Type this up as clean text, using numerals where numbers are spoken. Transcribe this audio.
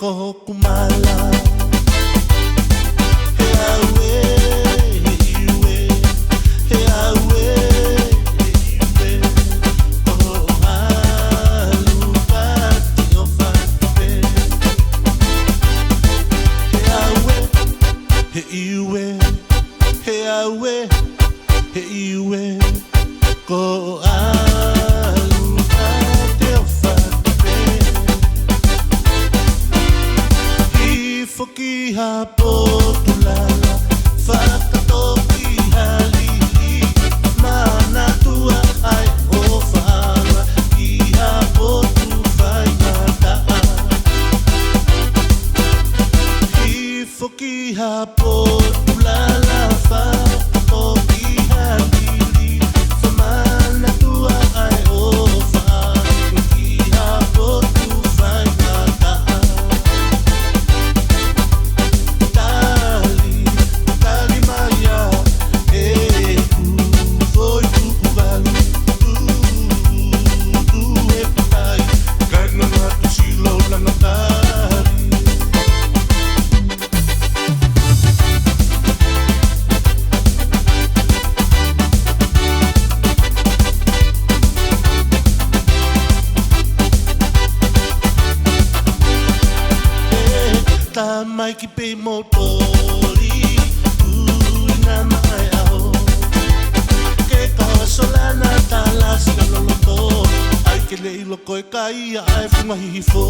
ko kumala he awe iwe he awe iwe oh alupati ofape he awe he iwe he awe he iwe ko alupati ofape Foki hapo tulala Fakatoki halili Mana tua ai ofara Ki hapo tufai mataa Foki hapo tulala Fakatoki halili Mana tua ai ofara Ki hapo tufai mataa Mai ki pe motori na mai ao ke ka solana talas ka loloto ai ke le ilo ko kai ai funga hi fo